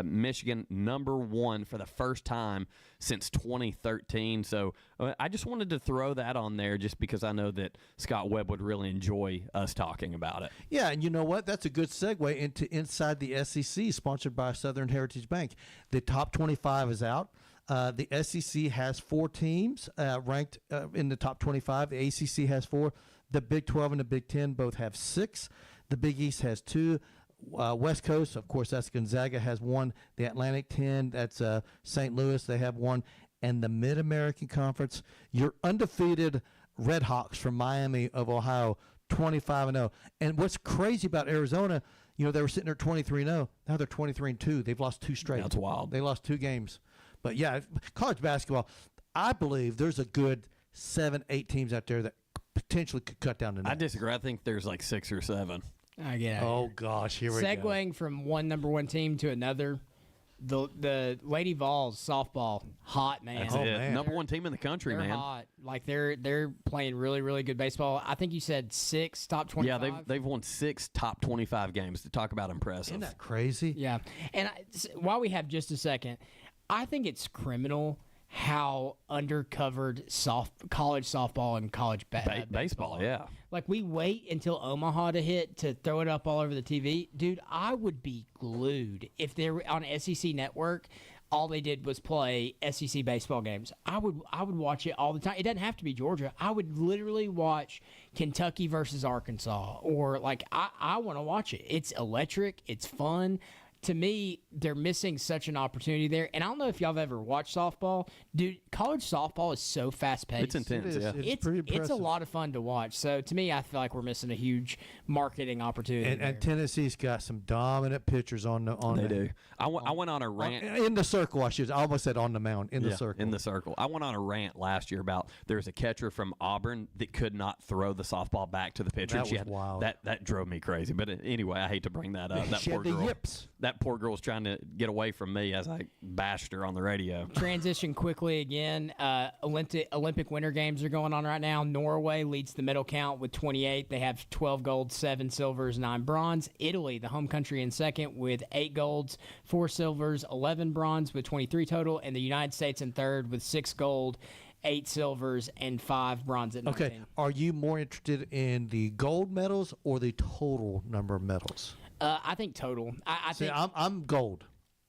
Michigan number 1 for the first time since 2013. So I just wanted to throw that on there just because I know that Scott Webb would really enjoy us talking about it. Yeah, and you know what? That's a good segue into Inside the SEC, sponsored by Southern Heritage Bank. The top 25 is out. The SEC has 4 teams ranked in the top 25. The ACC has 4. The Big 12 and the Big 10 both have 6. The Big East has 2. West Coast, of course, that's Gonzaga, has 1. The Atlantic 10, that's St. Louis, they have 1. And the Mid-American Conference, your undefeated Red Hawks from Miami of Ohio, 25-0. And what's crazy about Arizona, they were sitting there 23-0. Now they're 23-2. They've lost 2 straight. That's wild. They lost 2 games. But, yeah, college basketball, I believe there's a good 7, 8 teams out there that potentially could cut down the net. I disagree. I think there's like 6 or 7. I get it. Oh, gosh, here we go. Segueing from one number 1 team to another, The Lady Vols softball, hot, man. That's it. Number one team in the country, they're man. Hot. Like they're playing really, really good baseball. I think you said 6 top 25. Yeah, they've won 6 top 25 games. To talk about impressive. Isn't that crazy? Yeah. And while we have just a second, I think it's criminal how undercovered college softball and college baseball, yeah. Like, we wait until Omaha to hit to throw it up all over the TV. Dude, I would be glued if they were on SEC Network. All they did was play SEC baseball games. I would watch it all the time. It doesn't have to be Georgia. I would literally watch Kentucky versus Arkansas, or like I want to watch it. It's electric. It's fun. To me, they're missing such an opportunity there. And I don't know if y'all have ever watched softball. Dude, college softball is so fast-paced. It's intense, yeah. It's pretty impressive. It's a lot of fun to watch. So, to me, I feel like we're missing a huge marketing opportunity. And Tennessee's got some dominant pitchers on the. They do. I went on a rant. In the circle, I almost said on the mound. In the circle. In the circle. I went on a rant last year about there's a catcher from Auburn that could not throw the softball back to the pitcher. That was wild. That drove me crazy. But anyway, I hate to bring that up. That she poor had the girl. yips. That poor girl's trying to get away from me as I bashed her on the radio. Transition quickly again. Olympic Winter Games are going on right now. Norway leads the medal count with 28. They have 12 golds, 7 silvers, 9 bronze. Italy, the home country, in second with 8 golds, 4 silvers, 11 bronze with 23 total. And the United States in third with 6 gold, 8 silvers, and 5 bronze at 19. Okay, are you more interested in the gold medals or the total number of medals? I think total. I think I'm gold.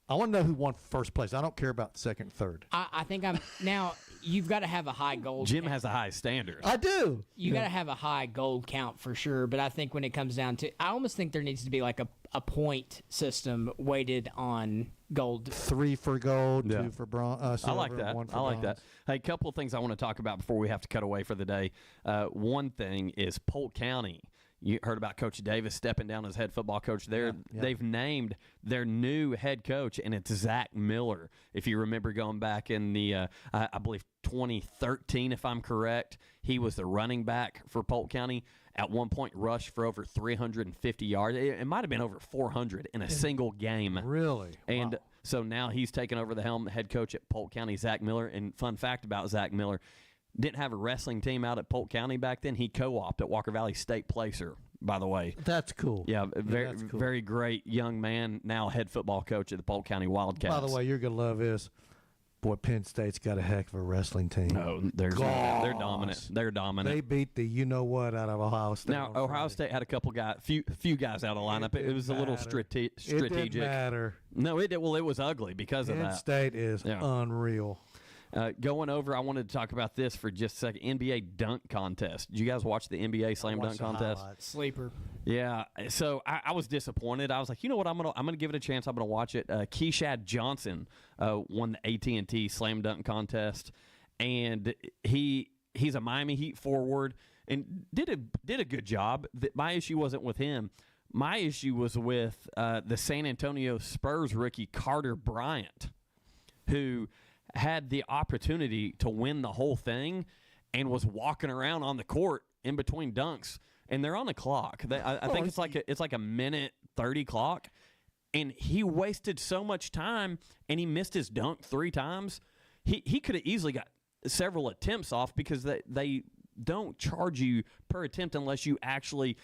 I want to know who won first place. I don't care about second, third. I think I'm now. You've got to have a high gold. Jim has a high standard. I do. You got to have a high gold count for sure. But I think when it comes down to, I almost think there needs to be like a point system weighted on gold. 3 for gold, Yeah. 2 for bronze. I like that. 1 for I like bronze. that. Hey, a couple of things I want to talk about before we have to cut away for the day. One thing is Polk County. You heard about Coach Davis stepping down as head football coach there. Yeah. They've named their new head coach, and it's Zach Miller. If you remember going back in the, I believe, 2013, if I'm correct, he was the running back for Polk County. At one point, rushed for over 350 yards. It might have been over 400 in a single game. Really? And Wow. so now he's taken over the helm, head coach at Polk County, Zach Miller. And fun fact about Zach Miller, didn't have a wrestling team out at Polk County back then. He co-opted at Walker Valley State Placer, by the way. That's cool. Yeah, very, that's cool. very great young man, now head football coach at the Polk County Wildcats. By the way, you're going to love this. Boy, Penn State's got a heck of a wrestling team. No, they're dominant. They're dominant. They beat the you-know-what out of Ohio State. Now, Ohio State had a couple guys, few guys out of lineup. It was a little strategic. It didn't matter. No, it was ugly because of Penn that. State is unreal. Going over, I wanted to talk about this for just a second. NBA dunk contest. Did you guys watch the NBA slam dunk contest? Sleeper. Yeah. So I was disappointed. I was like, you know what? I'm gonna give it a chance. I'm gonna watch it. Keishad Johnson won the AT&T slam dunk contest, and he's a Miami Heat forward and did a good job. My issue wasn't with him. My issue was with the San Antonio Spurs rookie Carter Bryant, who had the opportunity to win the whole thing and was walking around on the court in between dunks, and they're on the clock. I think it's like a minute 30 clock, and he wasted so much time, and he missed his dunk 3 times. He could have easily got several attempts off because they don't charge you per attempt unless you actually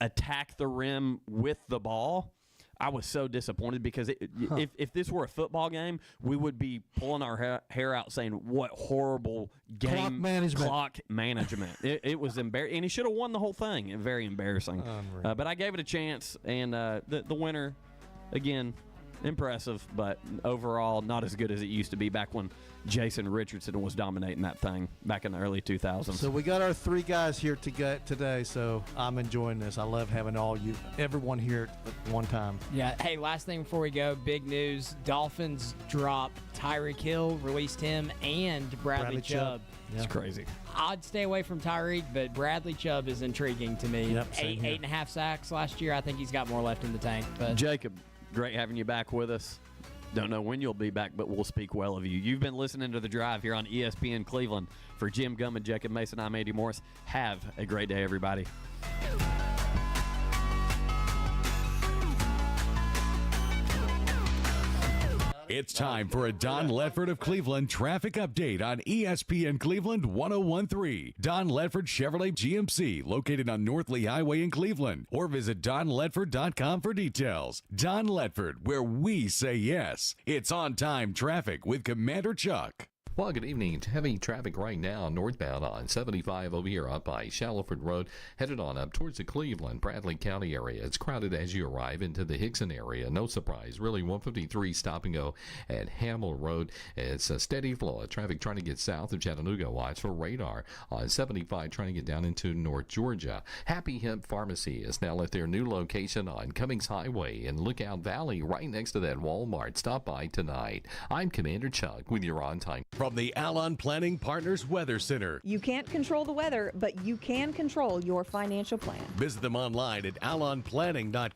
attack the rim with the ball. I was so disappointed because if this were a football game, we would be pulling our hair out saying, what horrible game clock management. It was embarrassing. And he should have won the whole thing. Very embarrassing. But I gave it a chance, and the winner, again, impressive, but overall not as good as it used to be back when Jason Richardson was dominating that thing back in the early 2000s. So we got our 3 guys here today, so I'm enjoying this. I love having everyone here at one time. Yeah. Hey, last thing before we go, big news. Dolphins drop Tyreek Hill, released him, and Bradley Chubb. Yeah. It's crazy. I'd stay away from Tyreek, but Bradley Chubb is intriguing to me. Yep, same here. 8.5 sacks last year. I think he's got more left in the tank. But Jacob, great having you back with us. Don't know when you'll be back, but we'll speak well of you. You've been listening to The Drive here on ESPN Cleveland. For Jim Gum and Jacob Mason, I'm Andy Morris. Have a great day, everybody. It's time for a Don Ledford of Cleveland traffic update on ESPN Cleveland 1013. Don Ledford Chevrolet GMC, located on North Lee Highway in Cleveland. Or visit donledford.com for details. Don Ledford, where we say yes. It's on-time traffic with Commander Chuck. Well, good evening. Heavy traffic right now northbound on 75 over here up by Shallowford Road, headed on up towards the Cleveland, Bradley County area. It's crowded as you arrive into the Hickson area. No surprise. Really, 153 stop and go at Hamill Road. It's a steady flow of traffic trying to get south of Chattanooga. Watch for radar on 75 trying to get down into North Georgia. Happy Hemp Pharmacy is now at their new location on Cummings Highway in Lookout Valley, right next to that Walmart. Stop by tonight. I'm Commander Chuck with your on-time. From the Alon Planning Partners Weather Center. You can't control the weather, but you can control your financial plan. Visit them online at alonplanning.com.